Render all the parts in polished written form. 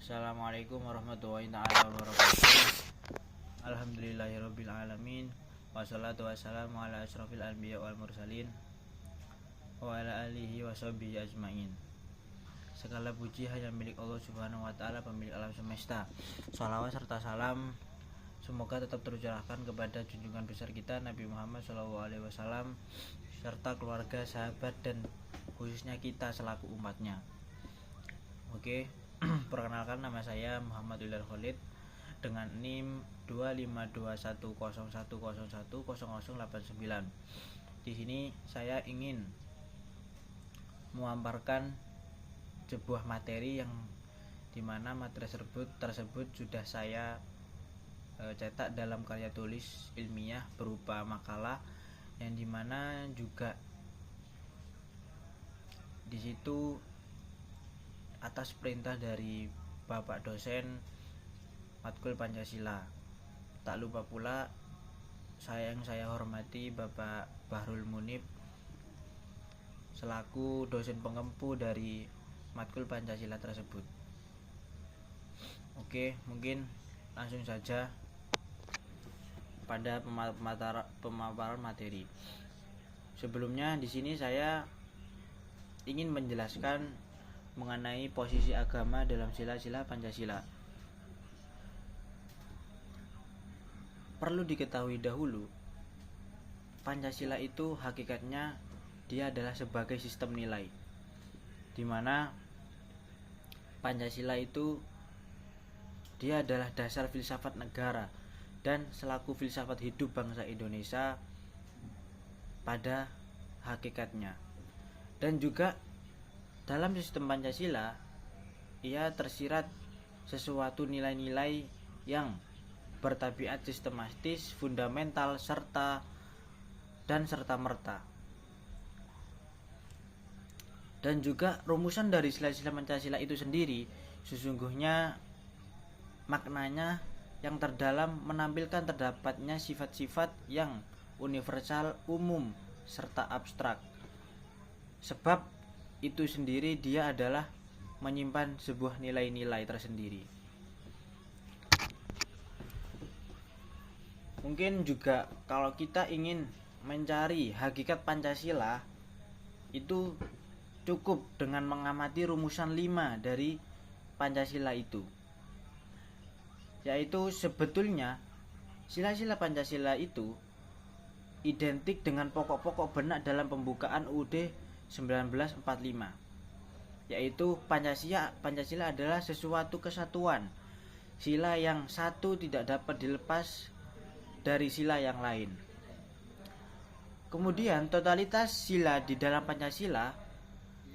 Assalamualaikum warahmatullahi wabarakatuh. Alhamdulillahirabbil alamin. Wassalatu wassalamu ala asyrofil anbiya wal mursalin wa ala alihi washabihi ajmain. Segala puji hanya milik Allah Subhanahu wa taala, pemilik alam semesta. Shalawat serta salam semoga tetap tercurahkan kepada junjungan besar kita Nabi Muhammad SAW serta keluarga, sahabat, dan khususnya kita selaku umatnya. Oke. Perkenalkan, nama saya Muhammad Wildan Khalid dengan NIM 2521010100089. Di sini saya ingin memaparkan sebuah materi yang dimana materi tersebut sudah saya cetak dalam karya tulis ilmiah berupa makalah, yang dimana juga di situ atas perintah dari Bapak dosen matkul Pancasila. Tak lupa pula yang saya hormati Bapak Bahrul Munib selaku dosen pengempu dari matkul Pancasila tersebut. Oke, mungkin langsung saja pada pemaparan materi. Sebelumnya di sini saya ingin menjelaskan mengenai posisi agama dalam sila-sila Pancasila. Perlu diketahui dahulu, Pancasila itu hakikatnya dia adalah sebagai sistem nilai, di mana Pancasila itu dia adalah dasar filsafat negara dan selaku filsafat hidup bangsa Indonesia pada hakikatnya. Dan juga dalam sistem Pancasila, ia tersirat sesuatu nilai-nilai yang bertabiat sistematis, fundamental, serta merta. Dan juga rumusan dari sila-sila Pancasila itu sendiri sesungguhnya maknanya yang terdalam menampilkan terdapatnya sifat-sifat yang universal, umum, serta abstrak. Sebab itu sendiri dia adalah menyimpan sebuah nilai-nilai tersendiri. Mungkin juga kalau kita ingin mencari hakikat Pancasila, itu cukup dengan mengamati rumusan 5 dari Pancasila itu, yaitu sebetulnya sila-sila Pancasila itu identik dengan pokok-pokok benak dalam pembukaan UUD 1945, yaitu Pancasila adalah sesuatu kesatuan, sila yang satu tidak dapat dilepas dari sila yang lain. Kemudian totalitas sila di dalam Pancasila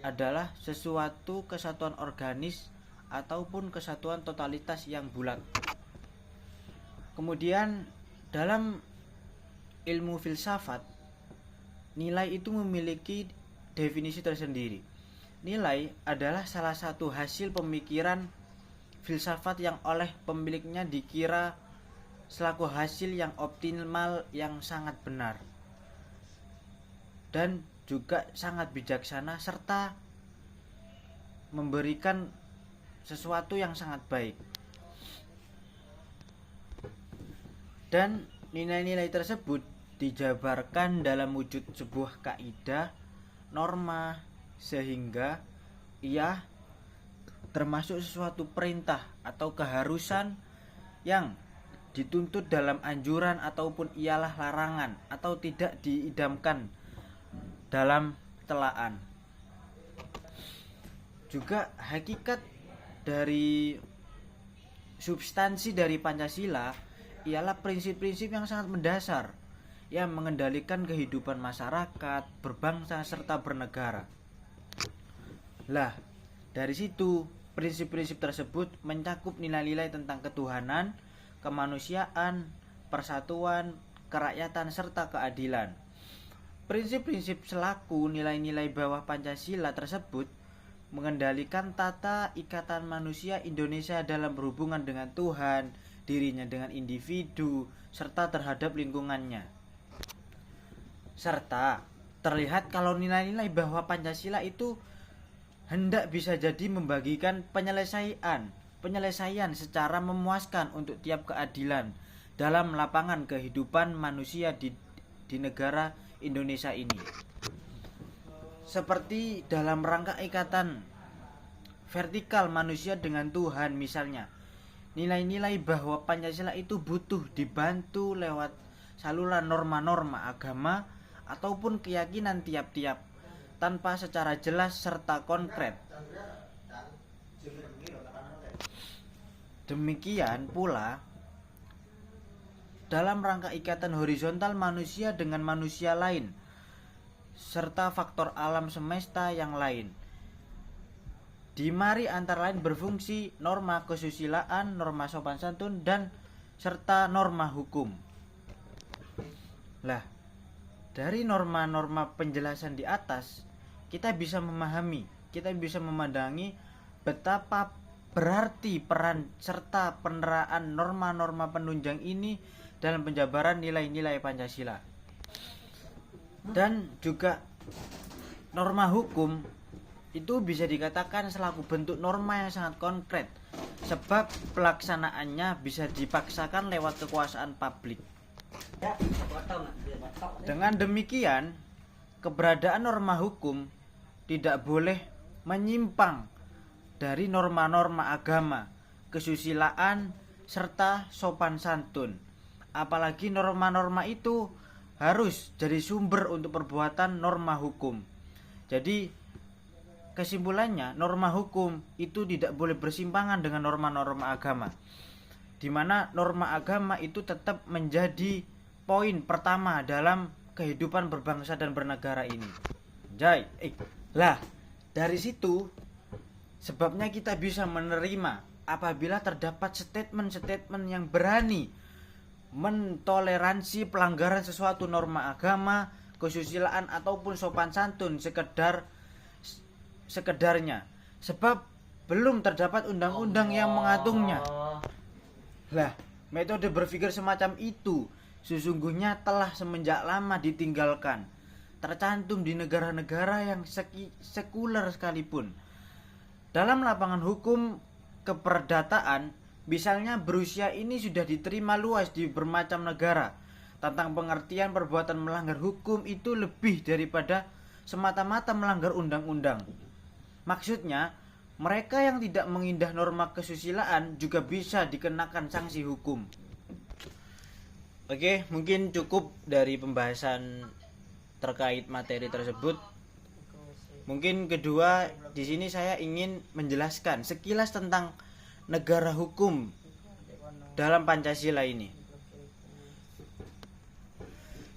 adalah sesuatu kesatuan organis ataupun kesatuan totalitas yang bulat. Kemudian dalam ilmu filsafat, nilai itu memiliki definisi tersendiri. Nilai adalah salah satu hasil pemikiran filsafat yang oleh pemiliknya dikira selaku hasil yang optimal, yang sangat benar, dan juga sangat bijaksana, serta memberikan sesuatu yang sangat baik. Dan nilai-nilai tersebut dijabarkan dalam wujud sebuah kaidah, norma, sehingga ia termasuk sesuatu perintah atau keharusan yang dituntut dalam anjuran ataupun ialah larangan atau tidak diidamkan dalam telaan. Juga hakikat dari substansi dari Pancasila ialah prinsip-prinsip yang sangat mendasar yang mengendalikan kehidupan masyarakat, berbangsa, serta bernegara. Lah, dari situ prinsip-prinsip tersebut mencakup nilai-nilai tentang ketuhanan, kemanusiaan, persatuan, kerakyatan, serta keadilan. Prinsip-prinsip selaku nilai-nilai bawah Pancasila tersebut mengendalikan tata ikatan manusia Indonesia dalam berhubungan dengan Tuhan, dirinya dengan individu, serta terhadap lingkungannya. Serta terlihat kalau nilai-nilai bahwa Pancasila itu hendak bisa jadi membagikan penyelesaian penyelesaian secara memuaskan untuk tiap keadilan dalam lapangan kehidupan manusia di negara Indonesia ini. Seperti dalam rangka ikatan vertikal manusia dengan Tuhan misalnya, nilai-nilai bahwa Pancasila itu butuh dibantu lewat saluran norma-norma agama ataupun keyakinan tiap-tiap tanpa secara jelas serta konkret. Demikian pula dalam rangka ikatan horizontal manusia dengan manusia lain serta faktor alam semesta yang lain. Di mari antara lain berfungsi norma kesusilaan, norma sopan santun, dan serta norma hukum. Lah, dari norma-norma penjelasan di atas, kita bisa memahami, kita bisa memandangi betapa berarti peran serta peneraan norma-norma penunjang ini dalam penjabaran nilai-nilai Pancasila. Dan juga norma hukum itu bisa dikatakan selaku bentuk norma yang sangat konkret, sebab pelaksanaannya bisa dipaksakan lewat kekuasaan publik. Dengan demikian, keberadaan norma hukum tidak boleh menyimpang dari norma-norma agama, kesusilaan, serta sopan santun. Apalagi norma-norma itu harus jadi sumber untuk perbuatan norma hukum. Jadi kesimpulannya, norma hukum itu tidak boleh bersimpangan dengan norma-norma agama, di mana norma agama itu tetap menjadi poin pertama dalam kehidupan berbangsa dan bernegara ini. Lah, dari situ sebabnya kita bisa menerima apabila terdapat statement-statement yang berani mentoleransi pelanggaran sesuatu norma agama, kesusilaan ataupun sopan santun sekedarnya, sebab belum terdapat undang-undang yang mengaturnya. Lah, metode berpikir semacam itu sesungguhnya telah semenjak lama ditinggalkan, tercantum di negara-negara yang sekuler sekalipun. Dalam lapangan hukum keperdataan, misalnya berusia ini sudah diterima luas di bermacam negara. Tentang pengertian perbuatan melanggar hukum itu lebih daripada semata-mata melanggar undang-undang. Maksudnya, mereka yang tidak mengindah norma kesusilaan juga bisa dikenakan sanksi hukum. Oke, mungkin cukup dari pembahasan terkait materi tersebut. Mungkin kedua, di sini saya ingin menjelaskan sekilas tentang negara hukum dalam Pancasila ini.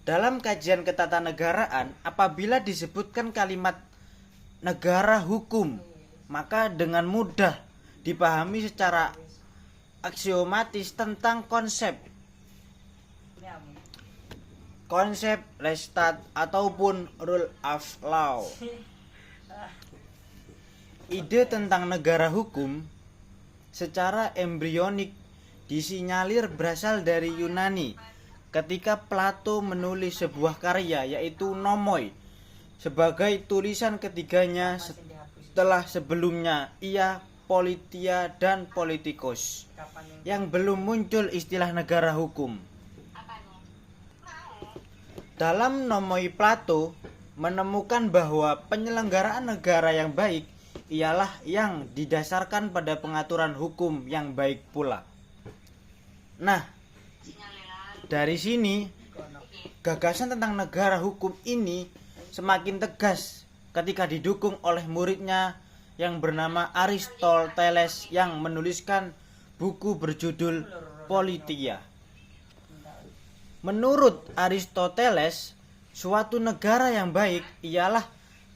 Dalam kajian ketatanegaraan, apabila disebutkan kalimat negara hukum, maka dengan mudah dipahami secara aksiomatis tentang konsep Rechtsstaat ataupun rule of law. Ide tentang negara hukum secara embrionik disinyalir berasal dari Yunani ketika Plato menulis sebuah karya yaitu Nomoi sebagai tulisan ketiganya setelah sebelumnya ia Politia dan Politikos, yang belum muncul istilah negara hukum. Dalam Nomoi, Plato menemukan bahwa penyelenggaraan negara yang baik ialah yang didasarkan pada pengaturan hukum yang baik pula. Nah, dari sini gagasan tentang negara hukum ini semakin tegas ketika didukung oleh muridnya yang bernama Aristoteles yang menuliskan buku berjudul Politia. Menurut Aristoteles, suatu negara yang baik ialah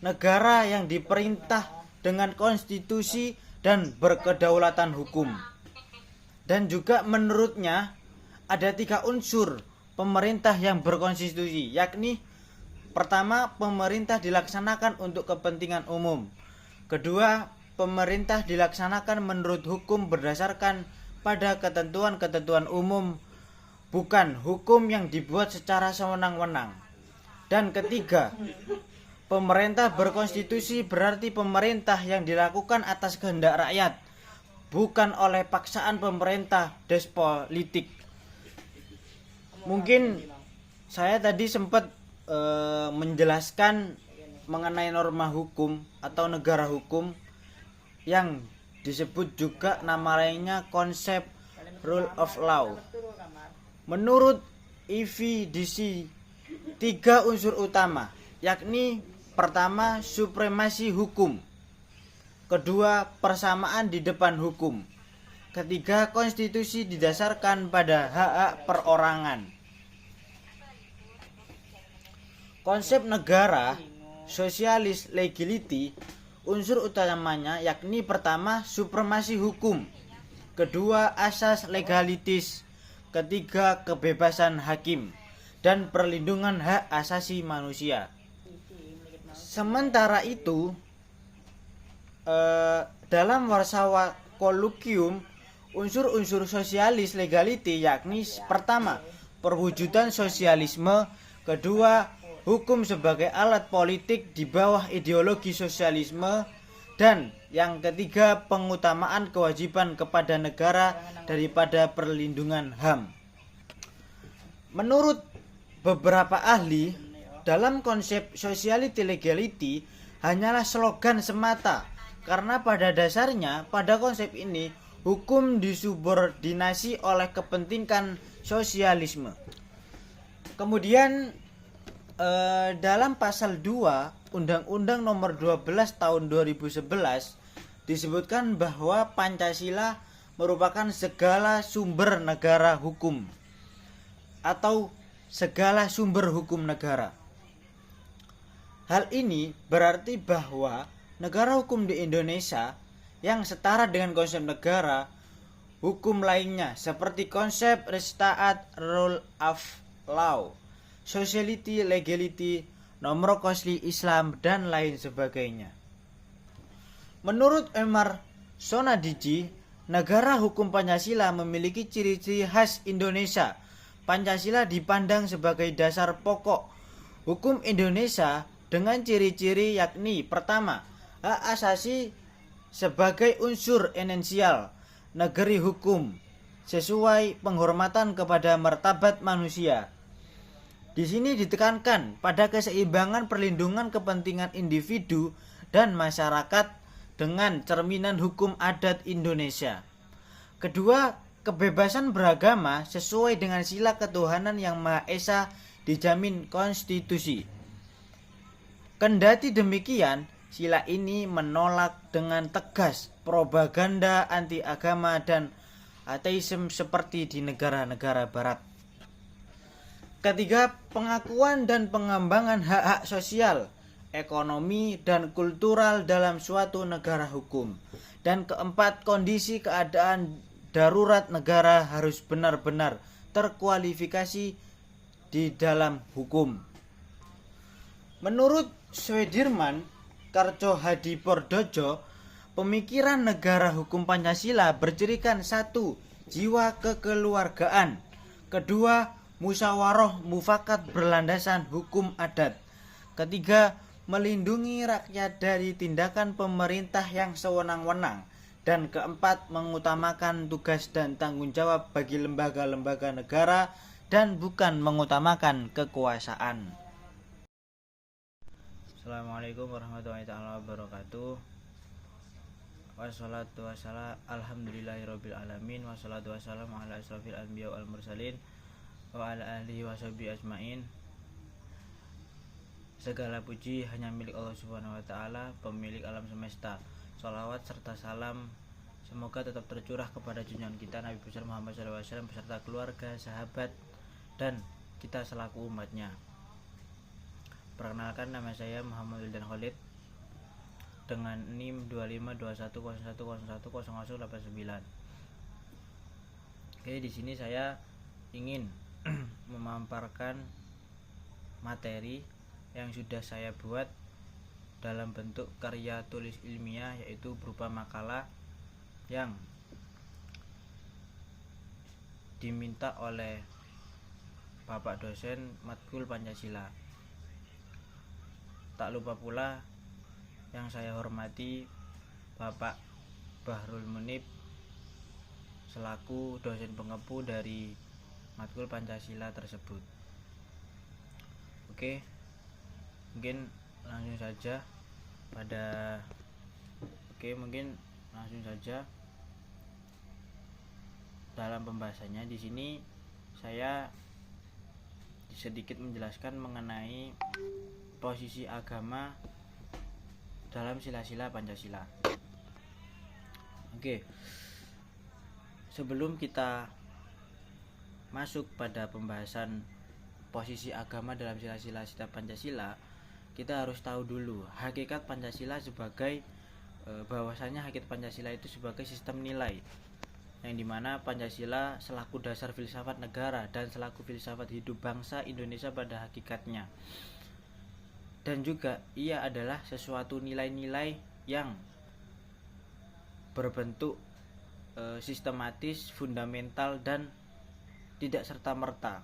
negara yang diperintah dengan konstitusi dan berkedaulatan hukum. Dan juga menurutnya ada 3 unsur pemerintah yang berkonstitusi, yakni pertama, pemerintah dilaksanakan untuk kepentingan umum. Kedua, pemerintah dilaksanakan menurut hukum berdasarkan pada ketentuan-ketentuan umum, bukan hukum yang dibuat secara sewenang-wenang. Dan ketiga, pemerintah berkonstitusi berarti pemerintah yang dilakukan atas kehendak rakyat, bukan oleh paksaan pemerintah despolitik. Mungkin saya tadi sempat menjelaskan mengenai norma hukum atau negara hukum yang disebut juga nama lainnya konsep rule of law. Menurut EVDC, 3 unsur utama, yakni pertama supremasi hukum, kedua persamaan di depan hukum, ketiga konstitusi didasarkan pada hak perorangan. Konsep negara sosialis legality, unsur utamanya yakni pertama supremasi hukum, kedua asas legalitis, ketiga kebebasan hakim dan perlindungan hak asasi manusia. Sementara itu dalam Warsawa Colloquium, unsur-unsur sosialis legality yakni pertama perwujudan sosialisme, kedua hukum sebagai alat politik di bawah ideologi sosialisme, dan yang ketiga pengutamaan kewajiban kepada negara daripada perlindungan HAM. Menurut beberapa ahli, dalam konsep sociality legality hanyalah slogan semata, karena pada dasarnya pada konsep ini hukum disubordinasi oleh kepentingan sosialisme. Kemudian dalam pasal 2 Undang-Undang Nomor 12 Tahun 2011 disebutkan bahwa Pancasila merupakan segala sumber negara hukum atau segala sumber hukum negara. Hal ini berarti bahwa negara hukum di Indonesia yang setara dengan konsep negara hukum lainnya seperti konsep Restaat Rule of Law, Sociality Legality, Nomor Kosli Islam, dan lain sebagainya. Menurut Emar Sonadiji, negara hukum Pancasila memiliki ciri-ciri khas Indonesia. Pancasila dipandang sebagai dasar pokok hukum Indonesia dengan ciri-ciri yakni pertama, hak asasi sebagai unsur esensial negeri hukum sesuai penghormatan kepada martabat manusia. Di sini ditekankan pada keseimbangan perlindungan kepentingan individu dan masyarakat dengan cerminan hukum adat Indonesia. Kedua, kebebasan beragama sesuai dengan sila ketuhanan yang Maha Esa dijamin konstitusi. Kendati demikian, sila ini menolak dengan tegas propaganda anti agama dan ateisme seperti di negara-negara barat. Ketiga, pengakuan dan pengembangan hak-hak sosial, ekonomi, dan kultural dalam suatu negara hukum. Dan keempat, kondisi keadaan darurat negara harus benar-benar terkualifikasi di dalam hukum. Menurut Sudirman Kartsohadipardja, pemikiran negara hukum Pancasila bercirikan satu, jiwa kekeluargaan, kedua, musyawarah mufakat berlandasan hukum adat, ketiga, melindungi rakyat dari tindakan pemerintah yang sewenang-wenang, dan keempat, mengutamakan tugas dan tanggung jawab bagi lembaga-lembaga negara dan bukan mengutamakan kekuasaan. Assalamualaikum warahmatullahi wabarakatuh. Wassalatu wassalam alhamdulillahirabbil alamin wassalatu wassalamu ala asrofil anbiya wal mursalin wa ala alihi washabihi ajmain. Segala puji hanya milik Allah Subhanahu wa taala, pemilik alam semesta. Shalawat serta salam semoga tetap tercurah kepada junjungan kita Nabi besar Muhammad SAW beserta keluarga, sahabat, dan kita selaku umatnya. Perkenalkan, nama saya Muhammad Wildan Khalid dengan NIM 252101010089. Oke, di sini saya ingin memaparkan materi yang sudah saya buat dalam bentuk karya tulis ilmiah, yaitu berupa makalah yang diminta oleh Bapak dosen matkul Pancasila. Tak lupa pula yang saya hormati Bapak Bahrul Munib selaku dosen pengepu dari matkul Pancasila tersebut. Oke, mungkin langsung saja dalam pembahasannya. Di sini saya sedikit menjelaskan mengenai posisi agama dalam sila-sila Pancasila. Oke, sebelum kita masuk pada pembahasan posisi agama dalam sila-sila Pancasila, kita harus tahu dulu hakikat Pancasila sebagai bahwasanya hakikat Pancasila itu sebagai sistem nilai, yang dimana Pancasila selaku dasar filsafat negara dan selaku filsafat hidup bangsa Indonesia pada hakikatnya, dan juga ia adalah sesuatu nilai-nilai yang berbentuk sistematis, fundamental, dan tidak serta-merta.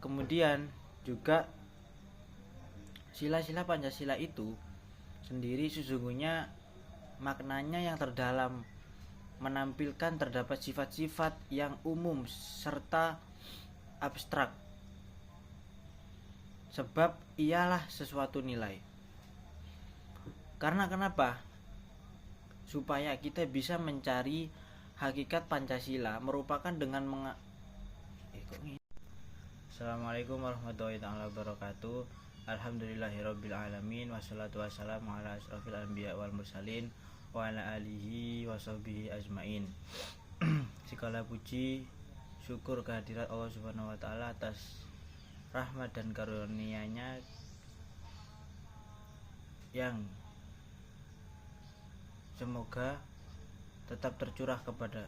Kemudian juga sila-sila Pancasila itu sendiri sesungguhnya maknanya yang terdalam, menampilkan terdapat sifat-sifat yang umum serta abstrak, sebab ialah sesuatu nilai. Karena kenapa? Supaya kita bisa mencari hakikat Pancasila merupakan dengan Assalamualaikum warahmatullahi wabarakatuh. Alhamdulillahirabbil alamin, wassalatu wassalamu ala asrofil anbiya wal mursalin wa ala alihi washabbihi ajmain. Segala puji syukur kehadirat Allah Subhanahu wa taala atas rahmat dan karunia-Nya yang semoga tetap tercurah kepada